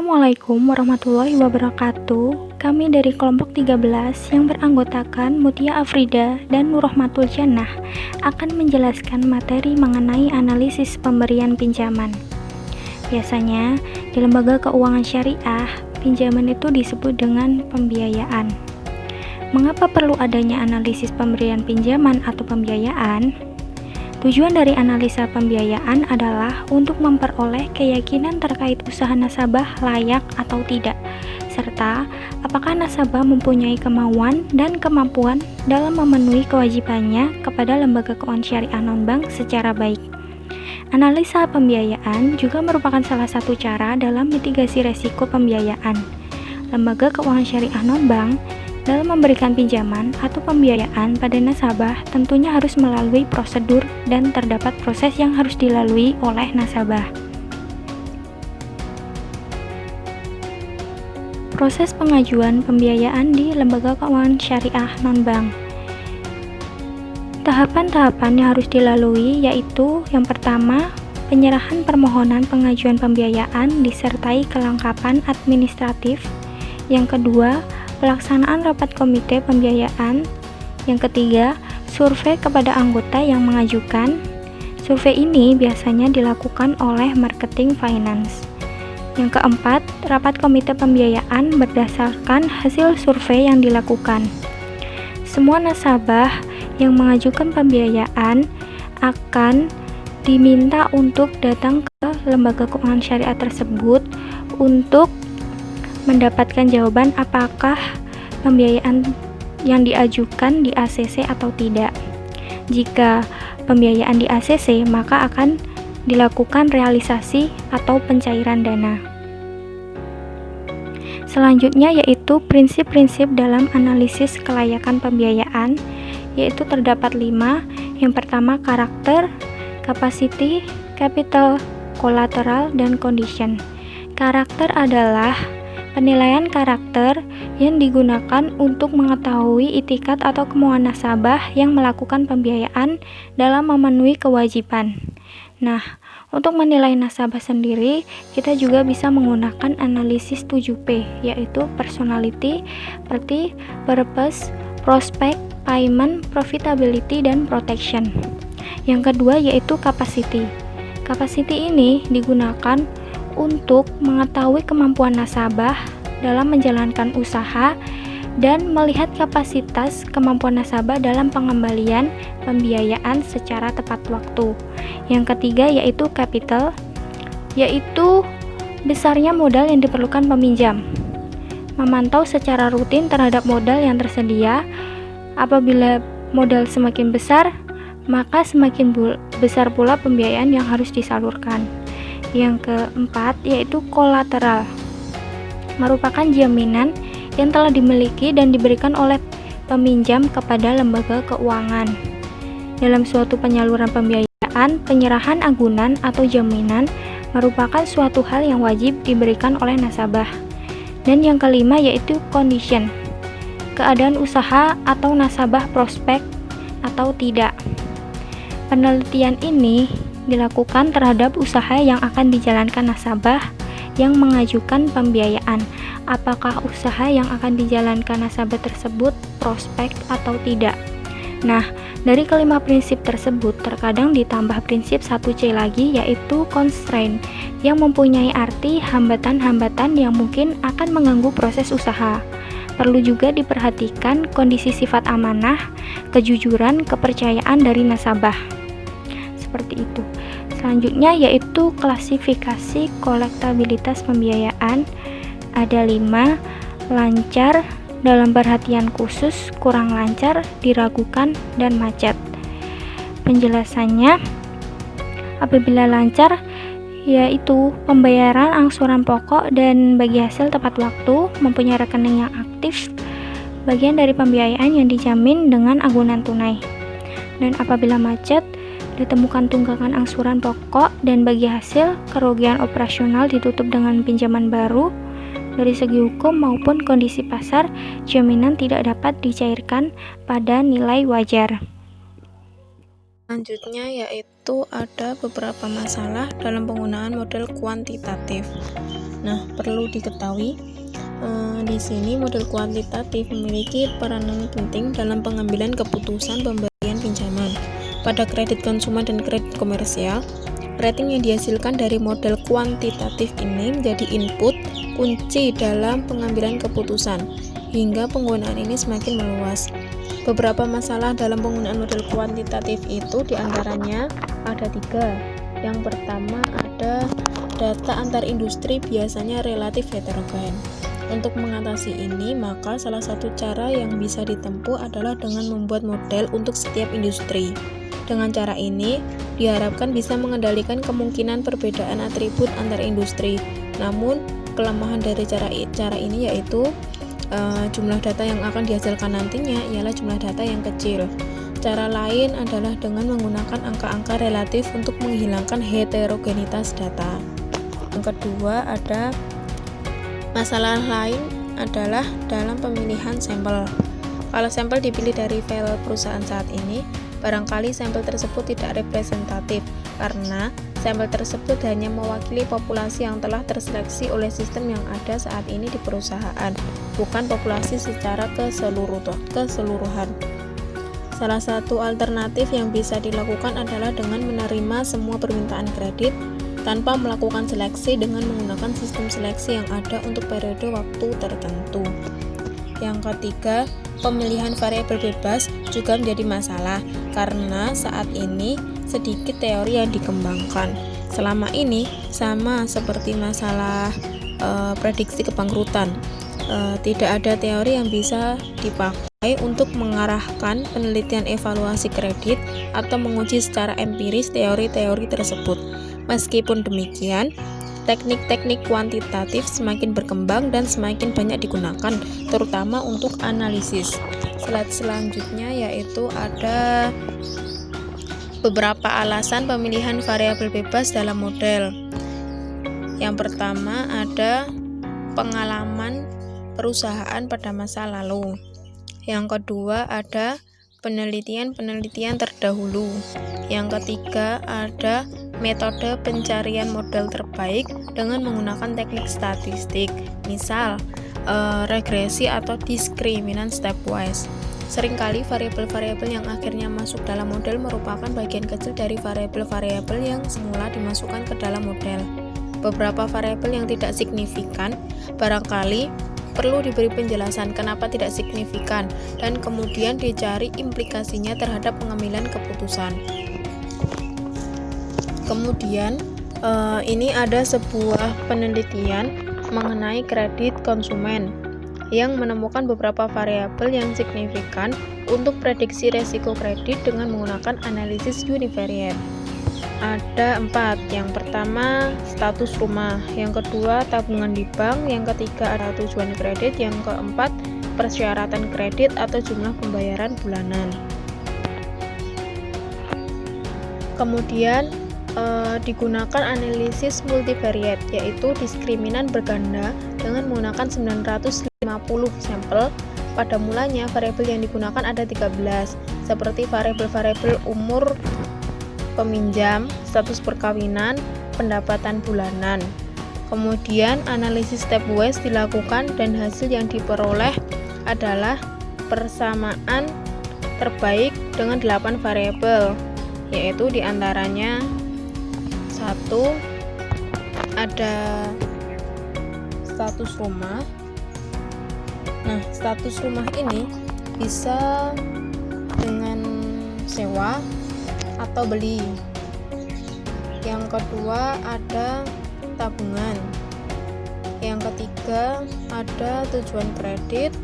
Assalamualaikum warahmatullahi wabarakatuh. Kami dari kelompok 13 yang beranggotakan Mutia Afrida dan Nurrohmatul Jannah akan menjelaskan materi mengenai analisis pemberian pinjaman. Biasanya, di lembaga keuangan syariah, pinjaman itu disebut dengan pembiayaan. Mengapa perlu adanya analisis pemberian pinjaman atau pembiayaan? Tujuan dari analisa pembiayaan adalah untuk memperoleh keyakinan terkait usaha nasabah layak atau tidak, serta apakah nasabah mempunyai kemauan dan kemampuan dalam memenuhi kewajibannya kepada lembaga keuangan syariah non-bank secara baik. Analisa pembiayaan juga merupakan salah satu cara dalam mitigasi resiko pembiayaan. Lembaga keuangan syariah non-bank dalam memberikan pinjaman atau pembiayaan pada nasabah tentunya harus melalui prosedur dan terdapat proses yang harus dilalui oleh nasabah. Proses pengajuan pembiayaan di lembaga keuangan syariah non-bank. Tahapan-tahapan yang harus dilalui yaitu yang pertama, penyerahan permohonan pengajuan pembiayaan disertai kelengkapan administratif. Yang kedua, pelaksanaan rapat komite pembiayaan. Yang ketiga, survei kepada anggota yang mengajukan. Survei ini biasanya dilakukan oleh marketing finance. Yang keempat, rapat komite pembiayaan berdasarkan hasil survei yang dilakukan. Semua nasabah yang mengajukan pembiayaan akan diminta untuk datang ke lembaga keuangan syariah tersebut untuk mendapatkan jawaban apakah pembiayaan yang diajukan di ACC atau tidak. Jika pembiayaan di ACC, maka akan dilakukan realisasi atau pencairan dana. Selanjutnya yaitu prinsip-prinsip dalam analisis kelayakan pembiayaan, yaitu terdapat 5. Yang pertama, karakter, capacity, capital, collateral, dan condition. Karakter adalah penilaian karakter yang digunakan untuk mengetahui itikat atau kemauan nasabah yang melakukan pembiayaan dalam memenuhi kewajiban. Nah, untuk menilai nasabah sendiri, kita juga bisa menggunakan analisis 7P, yaitu personality, purpose, prospect, payment, profitability, dan protection. Yang kedua yaitu capacity. Capacity ini digunakan untuk mengetahui kemampuan nasabah dalam menjalankan usaha dan melihat kapasitas kemampuan nasabah dalam pengembalian pembiayaan secara tepat waktu. Yang ketiga yaitu capital, yaitu besarnya modal yang diperlukan peminjam. Memantau secara rutin terhadap modal yang tersedia. Apabila modal semakin besar, maka semakin besar pula pembiayaan yang harus disalurkan. Yang keempat yaitu kolateral, merupakan jaminan yang telah dimiliki dan diberikan oleh peminjam kepada lembaga keuangan. Dalam suatu penyaluran pembiayaan, penyerahan agunan atau jaminan merupakan suatu hal yang wajib diberikan oleh nasabah. Dan yang kelima yaitu condition, keadaan usaha atau nasabah prospek atau tidak. Penelitian ini dilakukan terhadap usaha yang akan dijalankan nasabah yang mengajukan pembiayaan. Apakah usaha yang akan dijalankan nasabah tersebut prospek atau tidak? Nah, dari kelima prinsip tersebut terkadang ditambah prinsip 1C lagi yaitu constraint yang mempunyai arti hambatan-hambatan yang mungkin akan mengganggu proses usaha. Perlu juga diperhatikan kondisi sifat amanah, kejujuran, kepercayaan dari nasabah. Seperti itu. Selanjutnya yaitu klasifikasi kolektabilitas pembiayaan. Ada 5, lancar, dalam perhatian khusus, kurang lancar, diragukan, dan macet. Penjelasannya, apabila lancar yaitu pembayaran angsuran pokok dan bagi hasil tepat waktu, mempunyai rekening yang aktif, bagian dari pembiayaan yang dijamin dengan agunan tunai. Dan apabila macet, ditemukan tunggakan angsuran pokok dan bagi hasil, kerugian operasional ditutup dengan pinjaman baru. Dari segi hukum maupun kondisi pasar, jaminan tidak dapat dicairkan pada nilai wajar. Selanjutnya yaitu ada beberapa masalah dalam penggunaan model kuantitatif. Nah, perlu diketahui di sini model kuantitatif memiliki peranan penting dalam pengambilan keputusan pemberian pinjaman. Pada kredit konsumen dan kredit komersial, rating yang dihasilkan dari model kuantitatif ini menjadi input kunci dalam pengambilan keputusan, hingga penggunaan ini semakin meluas. Beberapa masalah dalam penggunaan model kuantitatif itu diantaranya ada 3. Yang pertama ada data antar industri biasanya relatif heterogen. Untuk mengatasi ini, maka salah satu cara yang bisa ditempuh adalah dengan membuat model untuk setiap industri. Dengan cara ini, diharapkan bisa mengendalikan kemungkinan perbedaan atribut antar industri. Namun, kelemahan dari cara ini yaitu jumlah data yang akan dihasilkan nantinya ialah jumlah data yang kecil. Cara lain adalah dengan menggunakan angka-angka relatif untuk menghilangkan heterogenitas data. Yang kedua ada masalah lain adalah dalam pemilihan sampel. Kalau sampel dipilih dari file perusahaan saat ini, barangkali sampel tersebut tidak representatif karena sampel tersebut hanya mewakili populasi yang telah terseleksi oleh sistem yang ada saat ini di perusahaan, bukan populasi secara keseluruhan. Salah satu alternatif yang bisa dilakukan adalah dengan menerima semua permintaan kredit tanpa melakukan seleksi dengan menggunakan sistem seleksi yang ada untuk periode waktu tertentu. Yang ketiga, pemilihan variabel bebas juga menjadi masalah karena saat ini sedikit teori yang dikembangkan. Selama ini sama seperti masalah prediksi kebangkrutan. Tidak ada teori yang bisa dipakai untuk mengarahkan penelitian evaluasi kredit atau menguji secara empiris teori-teori tersebut. Meskipun demikian, teknik-teknik kuantitatif semakin berkembang dan semakin banyak digunakan, terutama untuk analisis. Slide selanjutnya yaitu ada beberapa alasan pemilihan variabel bebas dalam model. Yang pertama ada pengalaman perusahaan pada masa lalu. Yang kedua ada penelitian-penelitian terdahulu. Yang ketiga ada metode pencarian model terbaik dengan menggunakan teknik statistik, misal regresi atau diskriminan stepwise. Seringkali variabel-variabel yang akhirnya masuk dalam model merupakan bagian kecil dari variabel-variabel yang semula dimasukkan ke dalam model. Beberapa variabel yang tidak signifikan barangkali perlu diberi penjelasan kenapa tidak signifikan dan kemudian dicari implikasinya terhadap pengambilan keputusan. Kemudian ini ada sebuah penelitian mengenai kredit konsumen yang menemukan beberapa variabel yang signifikan untuk prediksi resiko kredit dengan menggunakan analisis univariate. Ada 4. Yang pertama status rumah, yang kedua tabungan di bank, yang ketiga ada tujuan kredit, yang keempat persyaratan kredit atau jumlah pembayaran bulanan. Kemudian digunakan analisis multivariate, yaitu diskriminan berganda dengan menggunakan 950 sampel. Pada mulanya variabel yang digunakan ada 13, seperti variabel-variabel umur peminjam, status perkawinan, pendapatan bulanan. Kemudian analisis stepwise dilakukan dan hasil yang diperoleh adalah persamaan terbaik dengan 8 variabel, yaitu diantaranya 1. Ada status rumah. Nah, status rumah ini bisa dengan sewa atau beli. Yang kedua ada tabungan. Yang ketiga ada tujuan kredit.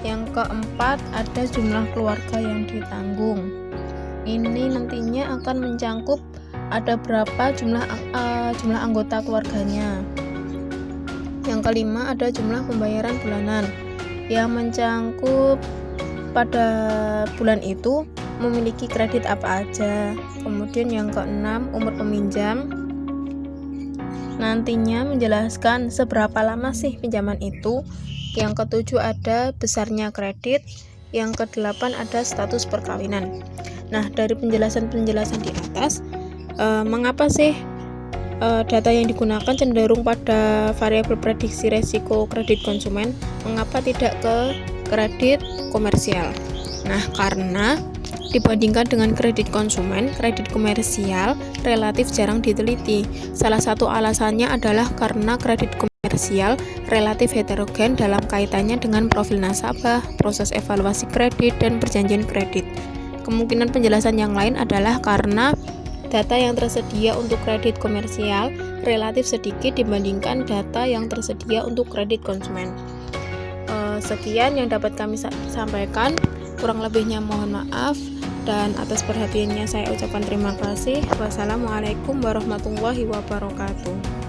Yang keempat ada jumlah keluarga yang ditanggung. Ini nantinya akan mencangkup ada berapa jumlah anggota keluarganya. Yang kelima ada jumlah pembayaran bulanan yang mencangkup pada bulan itu memiliki kredit apa aja. Kemudian yang keenam umur peminjam, nantinya menjelaskan seberapa lama sih pinjaman itu. Yang ketujuh ada besarnya kredit. yang ke-8 ada status perkawinan. Nah, dari penjelasan-penjelasan di atas, mengapa sih data yang digunakan cenderung pada variabel prediksi resiko kredit konsumen, mengapa tidak ke kredit komersial? Nah, karena dibandingkan dengan kredit konsumen, kredit komersial relatif jarang diteliti. Salah satu alasannya adalah karena kredit komersial relatif heterogen dalam kaitannya dengan profil nasabah, proses evaluasi kredit, dan perjanjian kredit. Kemungkinan penjelasan yang lain adalah karena data yang tersedia untuk kredit komersial relatif sedikit dibandingkan data yang tersedia untuk kredit konsumen. Sekian yang dapat kami sampaikan, kurang lebihnya mohon maaf, dan atas perhatiannya saya ucapkan terima kasih. Wassalamualaikum warahmatullahi wabarakatuh.